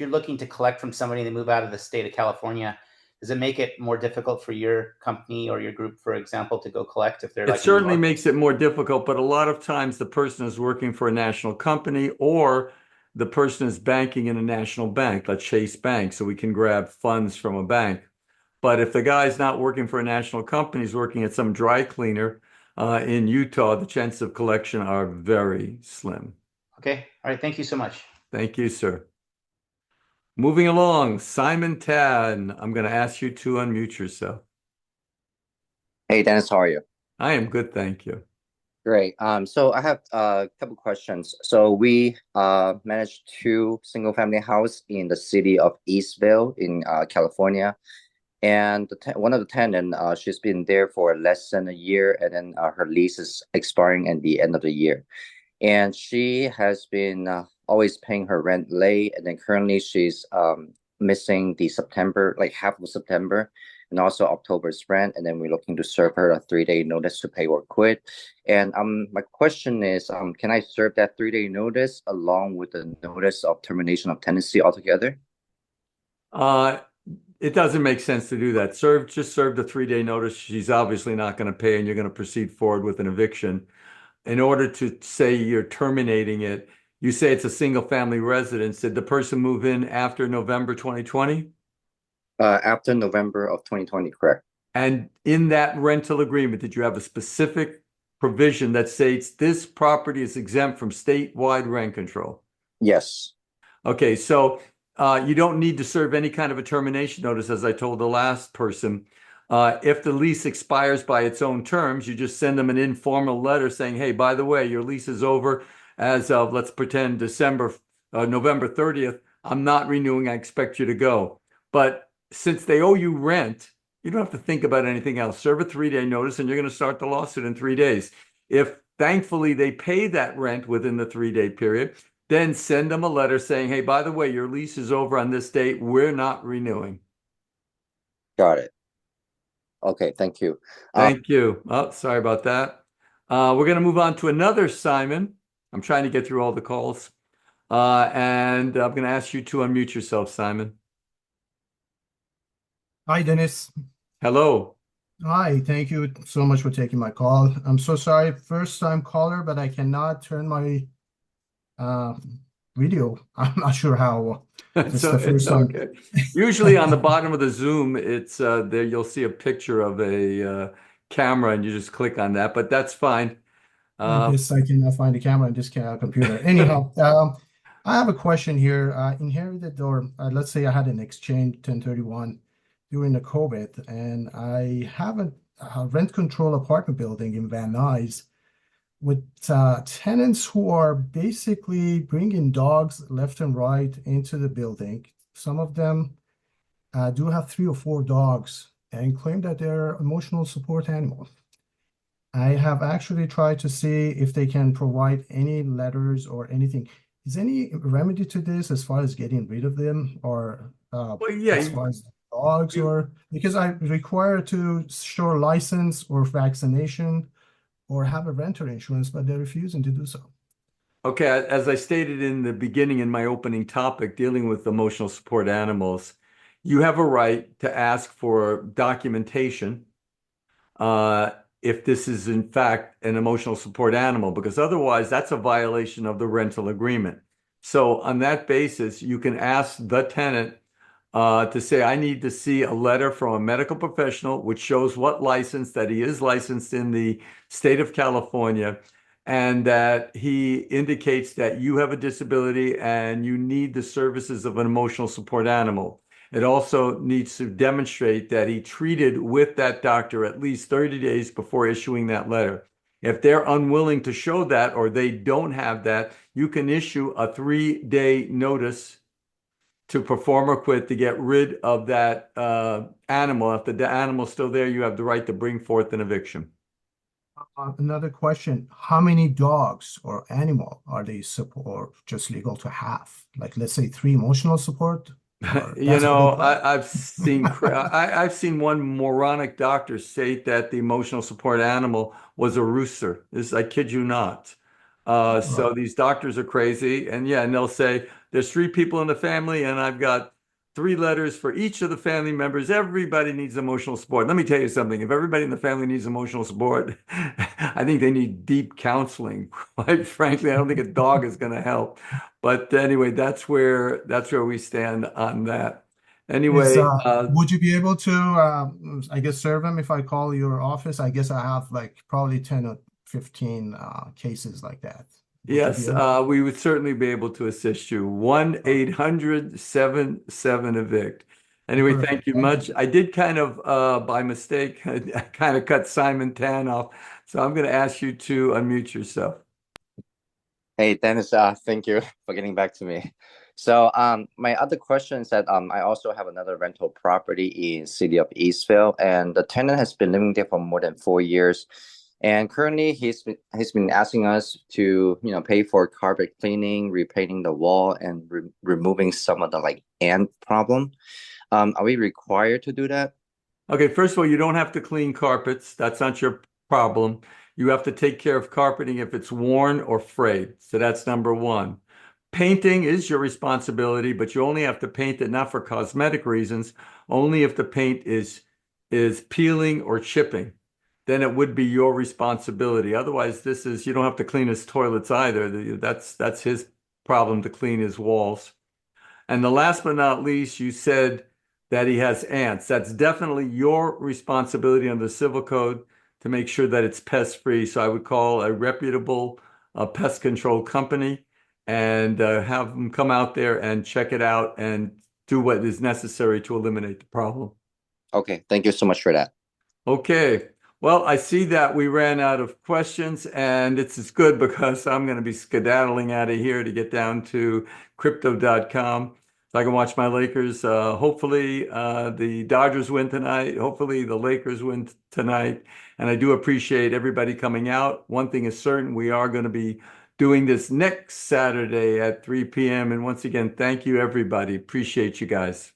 J: looking to collect from somebody and they move out of the state of California, does it make it more difficult for your company or your group, for example, to go collect if they're
A: It
J: like in New
A: certainly
J: York?
A: makes it more difficult, but a lot of times the person is working for a national company or the person is banking in a national bank, like Chase Bank, so we can grab funds from a bank. But if the guy's not working for a national company, he's working at some dry cleaner in Utah, the chances of collection are very slim.
J: Okay. All right. Thank you so much.
A: Thank you, sir. Moving along, Simon Tan, I'm going to ask you to unmute yourself.
K: Hey, Dennis, how are you?
A: I am good, thank you.
K: Great. So I have a couple questions. So we managed 2 single-family house in the city of Eastville in California, and one of the tenant, she's been there for less than a year, and then her lease is expiring at the end of the year, and she has been always paying her rent late, and then currently she's missing the September, like half of September, and also October's rent, and then we're looking to serve her a 3-day notice to pay or quit. And my question is, can I serve that 3-day notice along with the notice of termination of tenancy altogether?
A: It doesn't make sense to do that. Just serve the 3-day notice. She's obviously not going to pay, and you're going to proceed forward with an eviction. In order to say you're terminating it, you say it's a single family residence. Did the person move in after November 2020?
K: After November of 2020, correct?
A: And in that rental agreement, did you have a specific provision that states this property is exempt from statewide rent control?
K: Yes.
A: Okay, so you don't need to serve any kind of a termination notice, as I told the last person. If the lease expires by its own terms, you just send them an informal letter saying, hey, by the way, your lease is over as of, let's pretend, November 30th. I'm not renewing. I expect you to go. But since they owe you rent, you don't have to think about anything else. Serve a 3-day notice and you're going to start the lawsuit in 3 days. If thankfully they pay that rent within the 3-day period, then send them a letter saying, hey, by the way, your lease is over on this date. We're not renewing.
K: Got it. Okay, thank you.
A: Thank you. Oh, sorry about that. We're going to move on to another Simon. I'm trying to get through all the calls. And I'm going to ask you to unmute yourself, Simon.
L: Hi, Dennis.
A: Hello.
L: Hi, thank you so much for taking my call. I'm so sorry, first time caller, but I cannot turn my video. I'm not sure how. It's the first time.
A: Okay. Usually on the bottom of the Zoom, it's there. You'll see a picture of a camera, and you just click on that. But that's fine.
L: I guess I cannot find the camera on this computer. Anyhow, I have a question here. I inherited, or let's say I had an exchange 1031 during the COVID, and I have a rent control apartment building in Van Nuys with tenants who are basically bringing dogs left and right into the building. Some of them do have 3 or 4 dogs and claim that they're emotional support animals. I have actually tried to see if they can provide any letters or anything. Is any remedy to this as far as getting rid of them, or
A: well, yeah,
L: as far as dogs, or because I require to show a license or vaccination or have a renter insurance, but they're refusing to do so.
A: Okay, as I stated in the beginning in my opening topic, dealing with emotional support animals, you have a right to ask for documentation if this is in fact an emotional support animal, because otherwise that's a violation of the rental agreement. So on that basis, you can ask the tenant to say, I need to see a letter from a medical professional which shows what license that he is licensed in the state of California, and that he indicates that you have a disability and you need the services of an emotional support animal. It also needs to demonstrate that he treated with that doctor at least 30 days before issuing that letter. If they're unwilling to show that, or they don't have that, you can issue a 3-day notice to perform or quit to get rid of that animal. If the animal's still there, you have the right to bring forth an eviction.
L: Another question, how many dogs or animal are they support just legal to have? Like, let's say 3 emotional support, or
A: You
L: that's what they
A: know,
L: call
A: I've seen one moronic doctor state that the emotional support animal was a rooster. This, I kid you not. So
L: Right.
A: these doctors are crazy, and yeah, and they'll say there's 3 people in the family, and I've got 3 letters for each of the family members. Everybody needs emotional support. Let me tell you something. If everybody in the family needs emotional support, I think they need deep counseling. Quite frankly, I don't think a dog is going to help. But anyway, that's where we stand on that.
L: Is
A: Anyway,
L: would you be able to I guess serve them if I call your office? I guess I have like probably 10 or 15 cases like that. Would you be
A: yes,
L: able to?
A: we would certainly be able to assist you.
L: Okay,
A: 1-800-77-evict. Anyway, thank
L: perfect.
A: you
L: Thank you.
A: much. I did kind of by mistake, I kind of cut Simon Tan off. So I'm going to ask you to unmute yourself.
K: Hey, Dennis, thank you for getting back to me. So, my other question is that I also have another rental property in city of Eastville, and the tenant has been living there for more than 4 years. And currently, he's been asking us to, pay for carpet cleaning, repainting the wall, and removing some of the like ant problem. Are we required to do that?
A: Okay, first of all, you don't have to clean carpets. That's not your problem. You have to take care of carpeting if it's worn or frayed. So that's number one. Painting is your responsibility, but you only have to paint it not for cosmetic reasons, only if the paint is peeling or chipping. Then it would be your responsibility. Otherwise, this is you don't have to clean his toilets either. That's his problem to clean his walls. And the last but not least, you said that he has ants. That's definitely your responsibility under the civil code to make sure that it's pest free. So I would call a reputable pest control company and have them come out there and check it out and do what is necessary to eliminate the problem.
K: Okay, thank you so much for that.
A: Okay. Well, I see that we ran out of questions, and it's good because I'm going to be skedaddling out of here to get down to crypto.com so I can watch my Lakers. Hopefully, the Dodgers win tonight. Hopefully, the Lakers win tonight. And I do appreciate everybody coming out. One thing is certain, we are going to be doing this next Saturday at 3 p.m. And once again, thank you, everybody. Appreciate you guys.